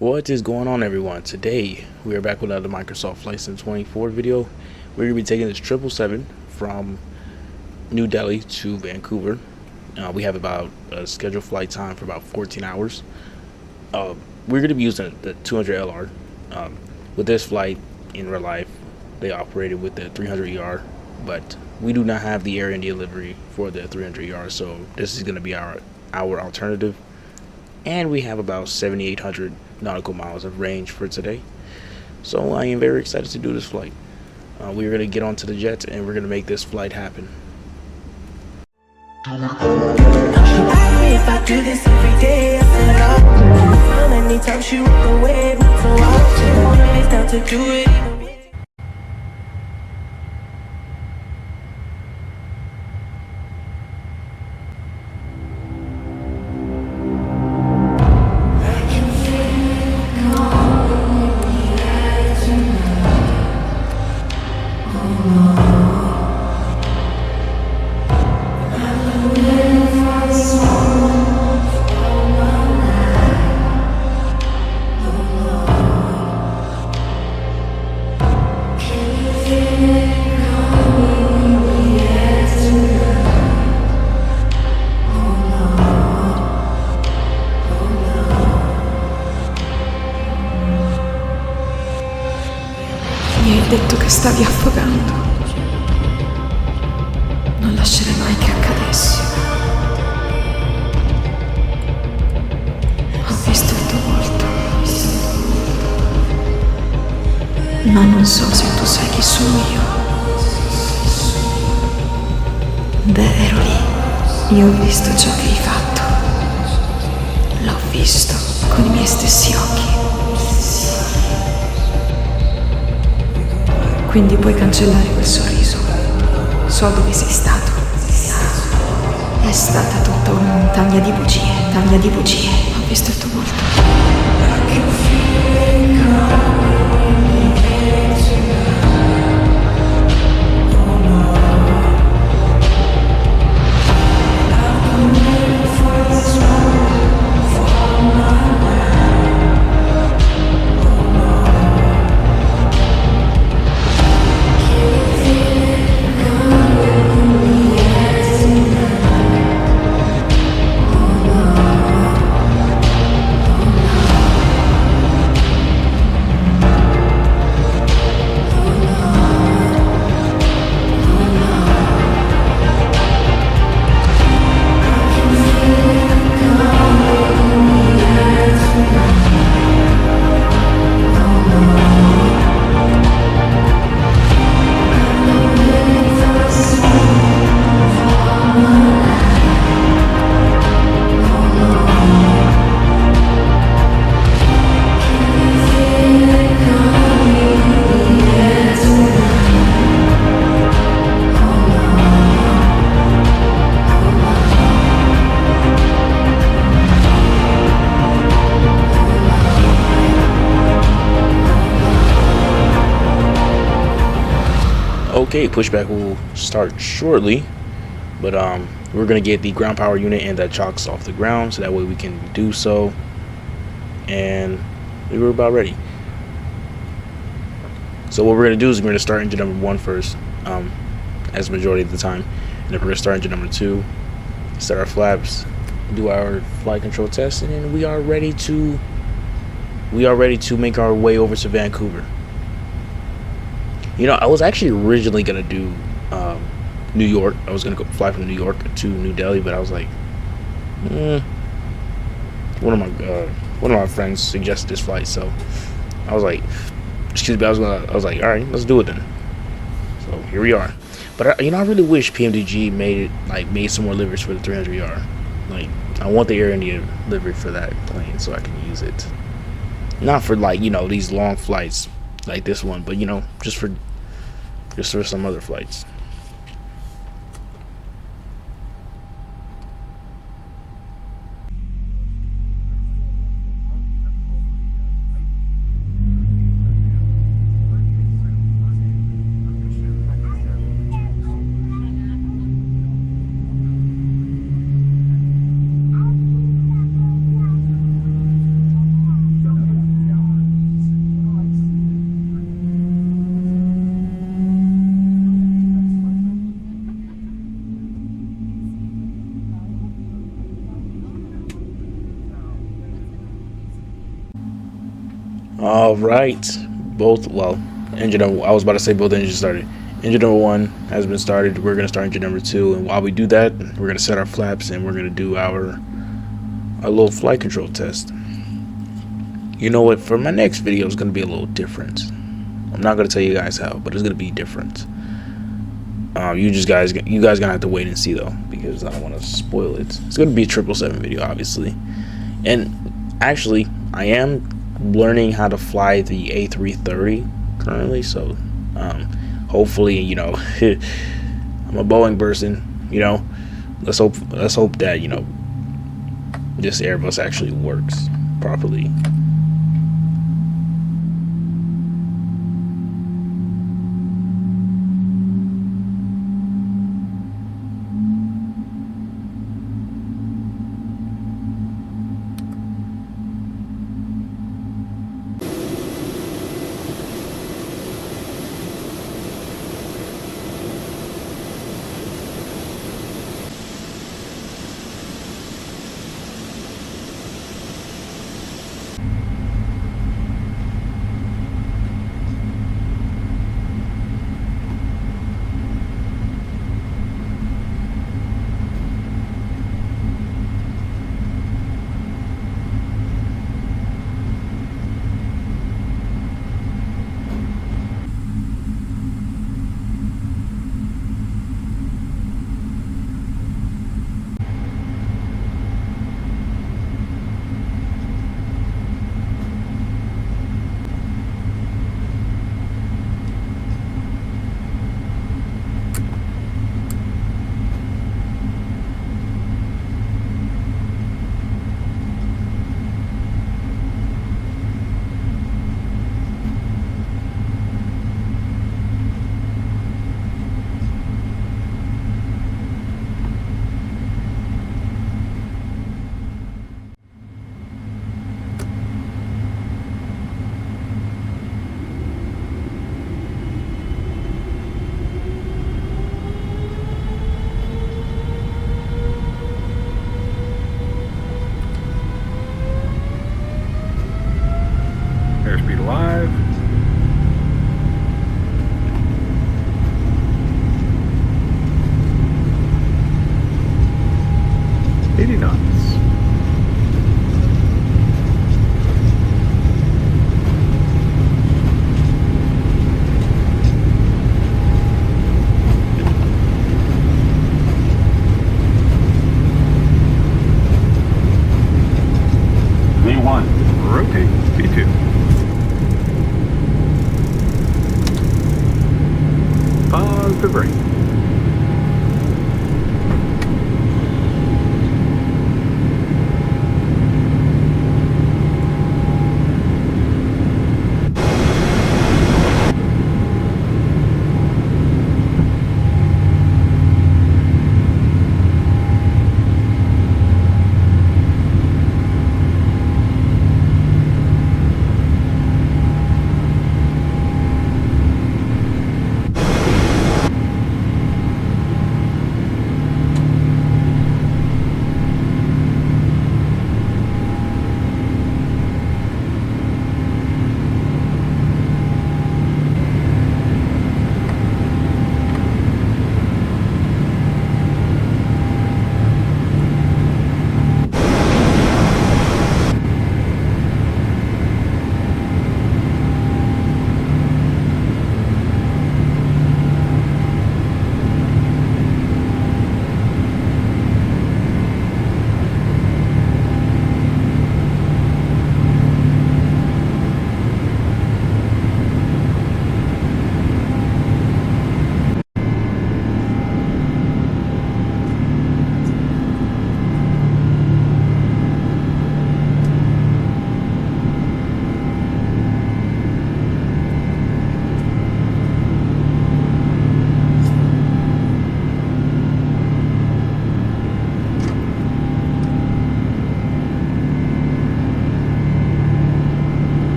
What is going on, everyone? Today we are back with another Microsoft Flight Sim 24 video. We're going to be taking this 777 from New Delhi to Vancouver. We have about a scheduled flight time for about 14 hours. We're going to be using the 200LR. With this flight, in real life, they operated with the 300ER, but we do not have the Air India livery for the 300ER, so this is going to be our alternative. And we have about 7,800 nautical miles of range for today, so I am very excited to do this flight. We're going to get onto the jet and we're going to make this flight happen. If I do this every day, I feel like anytime she walk away, so I wanna down to do it. Mi hai detto che stavi affogando. Non lascerei mai che accadesse. Ho visto il tuo volto, ma non so se tu sai chi sono io. Beh, ero lì. Io ho visto ciò che hai fatto. L'ho visto con i miei stessi occhi. Quindi puoi cancellare quel sorriso. So dove sei stato. È stata tutta una montagna di bugie. Ho visto il tuo volto. Okay, pushback will start shortly, but we're gonna get the ground power unit and that chocks off the ground, so that way we can do so. And we were about ready. So what we're gonna do is we're gonna start engine number 1 first, as the majority of the time, and then we're gonna start engine number 2, set our flaps, do our flight control test, and then we are ready to make our way over to Vancouver. You know, I was actually originally gonna do New York. I was gonna go fly from New York to New Delhi, but I was like, one of my friends suggested this flight, so I was like, I was like, all right, let's do it then. So here we are. But I really wish PMDG made some more liveries for the 300ER. Like, I want the Air India livery for that plane so I can use it. Not for these long flights like this one, but just for some other flights. All right, both engine number. I was about to say both engines started. Engine number 1 has been started. We're gonna start engine number 2, and while we do that, we're gonna set our flaps and we're gonna do our little flight control test. You know what? For my next video, it's gonna be a little different. I'm not gonna tell you guys how, but it's gonna be different. You guys gonna have to wait and see though, because I don't want to spoil it. It's gonna be a 777 video, obviously, and actually, I am learning how to fly the A330 currently, so hopefully, you know, I'm a Boeing person, you know. Let's hope that, you know, this Airbus actually works properly. Airspeed alive. $80 knots. V1. Rotate. V2. Positive rate.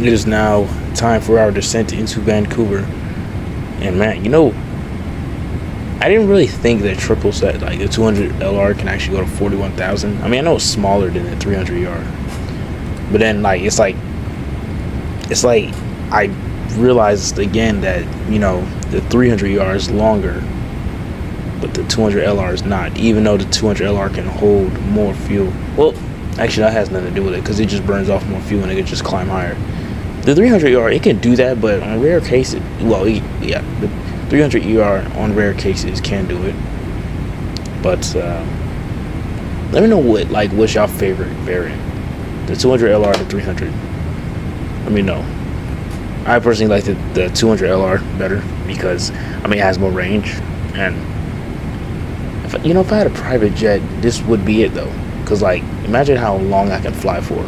It is now time for our descent into Vancouver. And man, you know, I didn't really think that triple set, like the 200 LR, can actually go to 41,000. I mean, I know it's smaller than the 300 ER, but then it's like I realized again that, you know, the 300 ER is longer, but the 200 LR is not. Even though the 200 LR can hold more fuel. Well, actually, that has nothing to do with it because it just burns off more fuel and it can just climb higher. The 300 ER, it can do that, but on rare cases, well, yeah, the 300 ER on rare cases can do it. But let me know what's your favorite variant, the 200 LR or the 300. Let me know. I personally like the 200 LR better because, I mean, it has more range, and if I had a private jet, this would be it though, because like imagine how long I can fly for.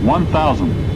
1,000.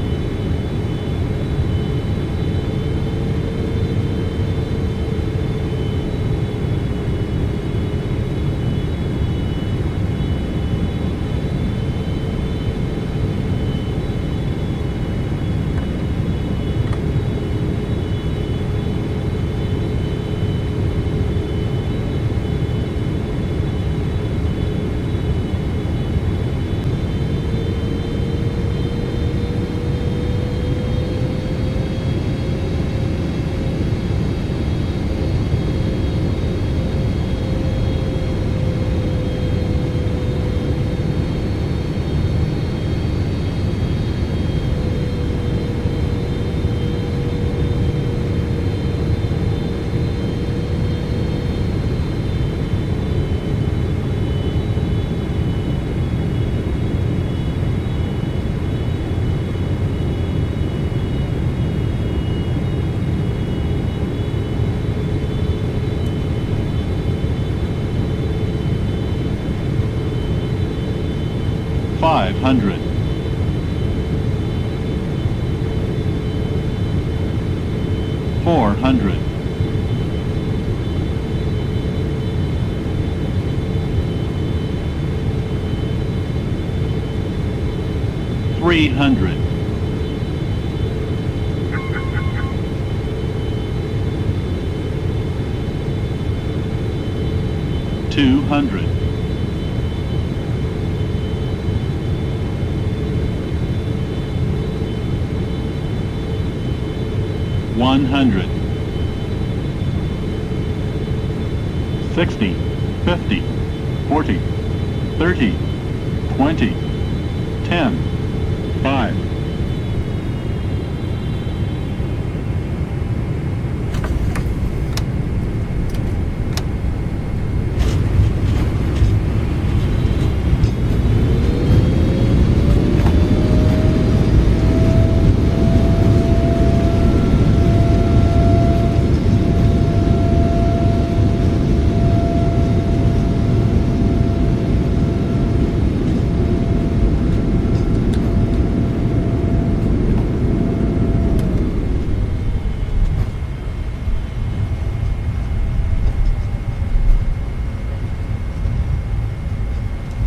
500. 400. 300. 200. 100. 60, 50, 40, 30, 20, 10, 5.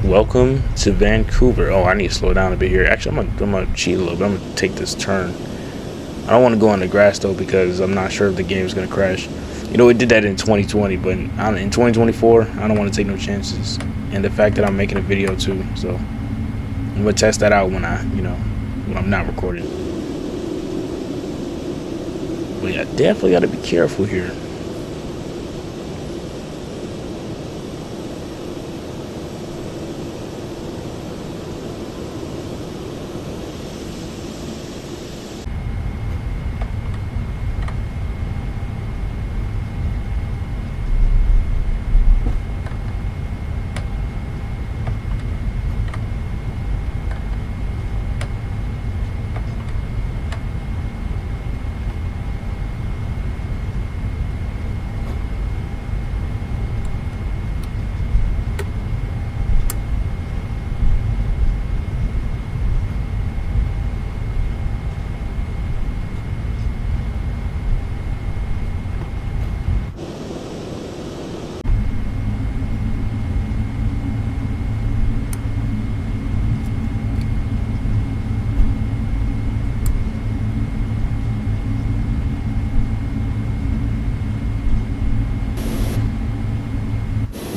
Welcome to Vancouver. Oh, I need to slow down a bit here. Actually, I'm gonna cheat a little bit. I'm gonna take this turn. I don't want to go on the grass though because I'm not sure if the game is gonna crash. You know, it did that in 2020, but in 2024, I don't want to take no chances. And the fact that I'm making a video too, so I'm gonna test that out when when I'm not recording. But yeah, definitely got to be careful here.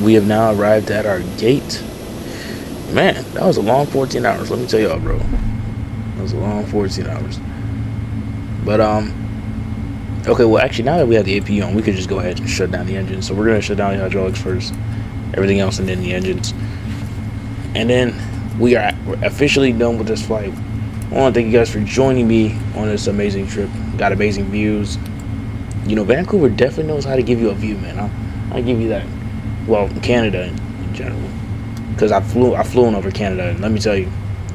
We have now arrived at our gate. Man, that was a long 14 hours. Let me tell y'all, bro. That was a long 14 hours. But, okay, well, actually, now that we have the APU on, we could just go ahead and shut down the engine. So we're going to shut down the hydraulics first. Everything else, and then the engines. And then we're officially done with this flight. I want to thank you guys for joining me on this amazing trip. Got amazing views. You know, Vancouver definitely knows how to give you a view, man. I'll give you that. Well, Canada in general, because I flew over Canada, and let me tell you,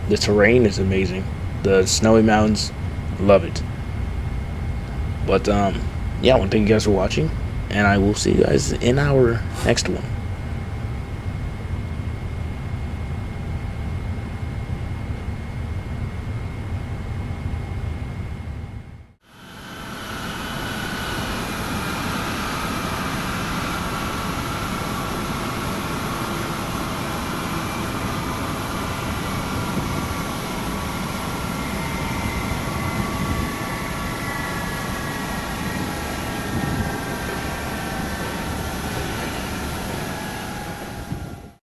the terrain is amazing. The snowy mountains, love it. But yeah, I want to thank you guys for watching, and I will see you guys in our next one.